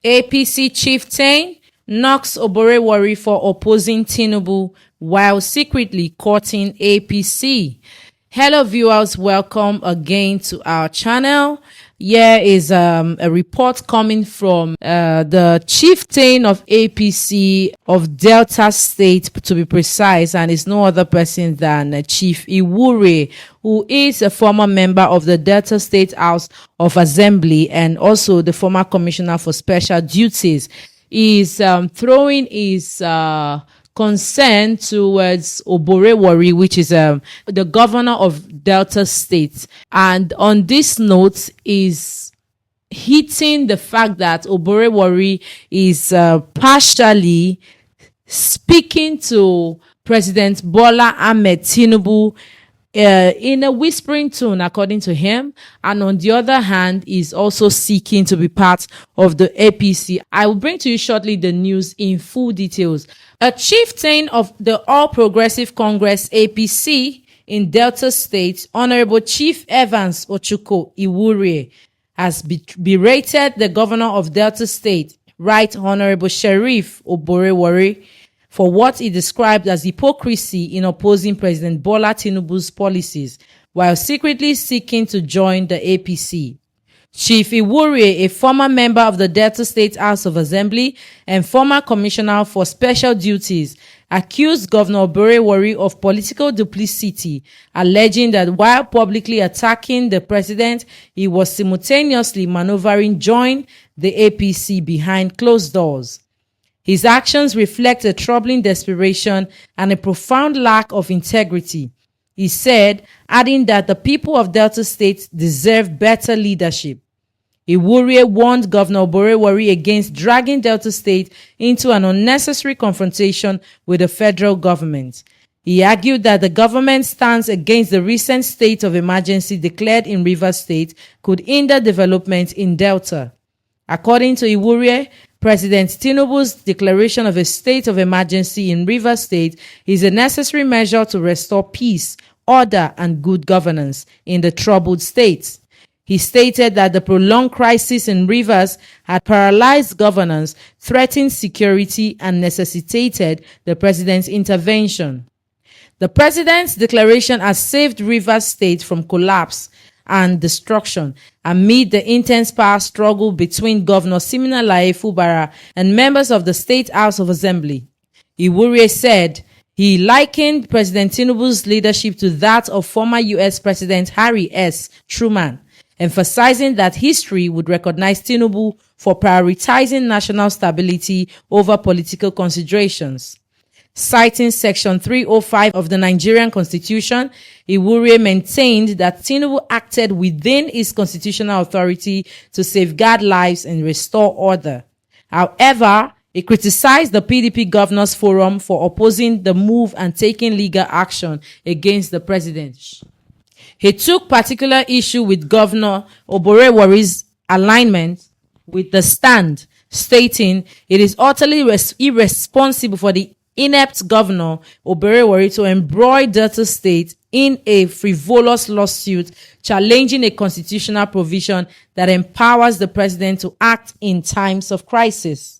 APC Chieftain knocks Oborevwori for opposing Tinubu while secretly courting APC. Hello viewers, welcome again to our channel. Here is a report coming from the Chieftain of APC of Delta State, to be precise, and it's no other person than Chief Iwure, who is a former member of the Delta State House of Assembly and also the former Commissioner for Special Duties. Is throwing his concern towards Oborevwori, which is the governor of Delta State, and on this note is hitting the fact that Oborevwori is partially speaking to President Bola Ahmed Tinubu in a whispering tone, according to him, and on the other hand is also seeking to be part of the APC. I will bring to you shortly the news in full details. A chieftain of the All Progressive Congress APC in Delta State, Honorable Chief Evans Ochuko Iwure, has berated the governor of Delta State, Right Honorable Sheriff Oborevwori, for what he described as hypocrisy in opposing President Bola Tinubu's policies, while secretly seeking to join the APC. Chief Iwure, a former member of the Delta State House of Assembly and former Commissioner for Special Duties, accused Governor Oborevwori of political duplicity, alleging that while publicly attacking the president, he was simultaneously maneuvering join the APC behind closed doors. His actions reflect a troubling desperation and a profound lack of integrity, he said, adding that the people of Delta State deserve better leadership. Iwure warned Governor Oborevwori against dragging Delta State into an unnecessary confrontation with the federal government. He argued that the government's stance against the recent state of emergency declared in Rivers State could hinder development in Delta. According to Iwure, President Tinubu's declaration of a state of emergency in Rivers State is a necessary measure to restore peace, order, and good governance in the troubled state. He stated that the prolonged crisis in Rivers had paralyzed governance, threatened security, and necessitated the president's intervention. The president's declaration has saved Rivers State from collapse and destruction amid the intense power struggle between Governor Siminalayi Fubara and members of the State House of Assembly. Iwure said he likened President Tinubu's leadership to that of former U.S. President Harry S. Truman, emphasizing that history would recognize Tinubu for prioritizing national stability over political considerations. Citing Section 305 of the Nigerian Constitution, Iwure maintained that Tinubu acted within his constitutional authority to safeguard lives and restore order. However, he criticized the PDP Governors Forum for opposing the move and taking legal action against the president. He took particular issue with Governor Oborevwori's alignment with the stand, stating it is utterly irresponsible for the inept Governor Oborevwori to embroil Delta State in a frivolous lawsuit challenging a constitutional provision that empowers the president to act in times of crisis.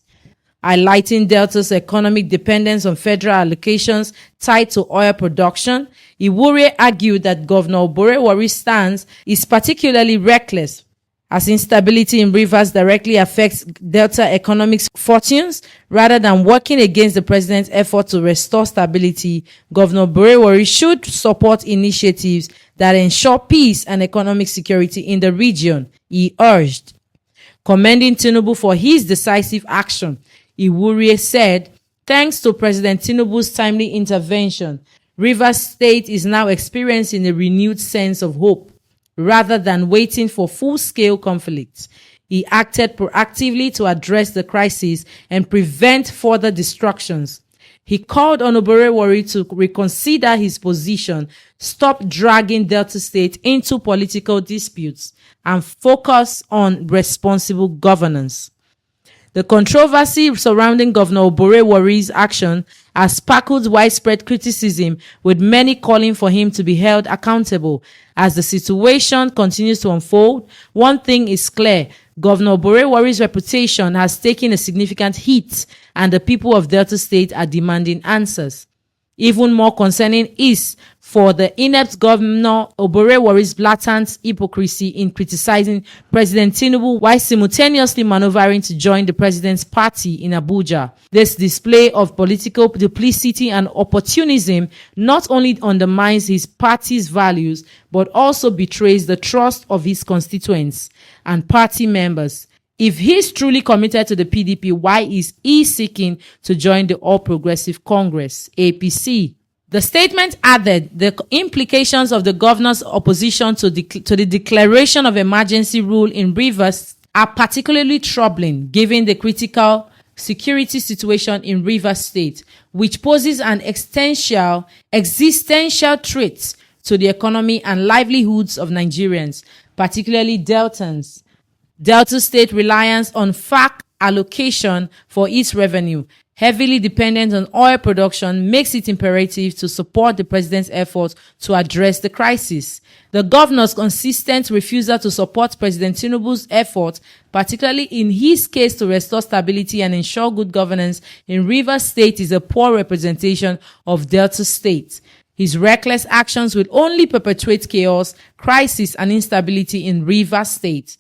Highlighting Delta's economic dependence on federal allocations tied to oil production, Iwure argued that Governor Oborevwori's stance is particularly reckless, as instability in Rivers directly affects Delta economic fortunes. Rather than working against the president's effort to restore stability, Governor Oborevwori should support initiatives that ensure peace and economic security in the region, he urged. Commending Tinubu for his decisive action, Iwure said, thanks to President Tinubu's timely intervention, Rivers State is now experiencing a renewed sense of hope. Rather than waiting for full-scale conflicts, he acted proactively to address the crisis and prevent further destructions. He called on Oborevwori to reconsider his position, stop dragging Delta State into political disputes, and focus on responsible governance. The controversy surrounding Governor Oborevwori's action has sparkled widespread criticism, with many calling for him to be held accountable. As the situation continues to unfold, one thing is clear: Governor Oborevwori's reputation has taken a significant hit, and the people of Delta State are demanding answers. Even more concerning is for the inept Governor Oborevwori's blatant hypocrisy in criticizing President Tinubu while simultaneously maneuvering to join the president's party in Abuja. This display of political duplicity and opportunism not only undermines his party's values but also betrays the trust of his constituents and party members. If he's truly committed to the PDP, why is he seeking to join the All Progressive Congress, APC? The statement added the implications of the governor's opposition to the declaration of emergency rule in Rivers are particularly troubling given the critical security situation in Rivers State, which poses an existential threat to the economy and livelihoods of Nigerians, particularly Deltans. Delta State reliance on FAC allocation for its revenue, heavily dependent on oil production, makes it imperative to support the president's efforts to address the crisis. The governor's consistent refusal to support President Tinubu's efforts, particularly in his case to restore stability and ensure good governance in Rivers State, is a poor representation of Delta State. His reckless actions will only perpetuate chaos, crisis, and instability in Rivers State.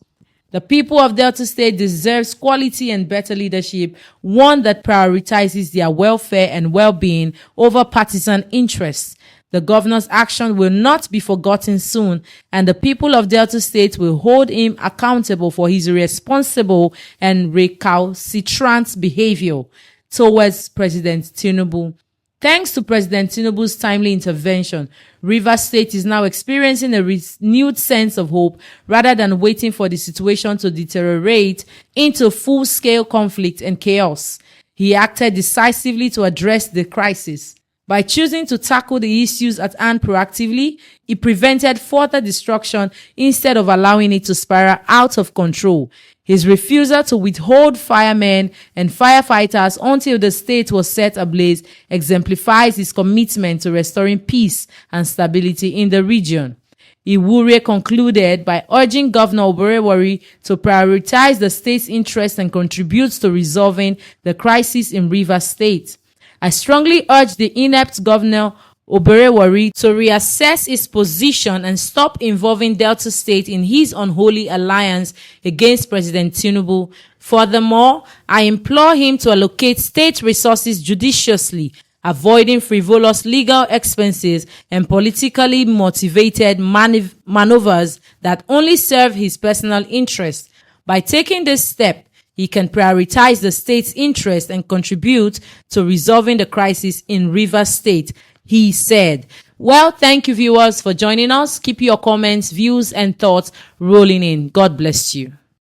The people of Delta State deserves quality and better leadership, one that prioritizes their welfare and well-being over partisan interests. The governor's action will not be forgotten soon, and the people of Delta State will hold him accountable for his irresponsible and recalcitrant behavior towards President Tinubu. Thanks to President Tinubu's timely intervention, Rivers State is now experiencing a renewed sense of hope rather than waiting for the situation to deteriorate into full-scale conflict and chaos. He acted decisively to address the crisis. By choosing to tackle the issues at hand proactively, he prevented further destruction instead of allowing it to spiral out of control. His refusal to withhold firemen and firefighters until the state was set ablaze exemplifies his commitment to restoring peace and stability in the region. Iwure concluded by urging Governor Oborevwori to prioritize the state's interests and contribute to resolving the crisis in Rivers State. I strongly urge the inept Governor Oborevwori to reassess his position and stop involving Delta State in his unholy alliance against President Tinubu. Furthermore, I implore him to allocate state resources judiciously, avoiding frivolous legal expenses and politically motivated maneuvers that only serve his personal interests. By taking this step, he can prioritize the state's interest and contribute to resolving the crisis in Rivers State, he said. Well, thank you, viewers, for joining us. Keep your comments, views, and thoughts rolling in. God bless you.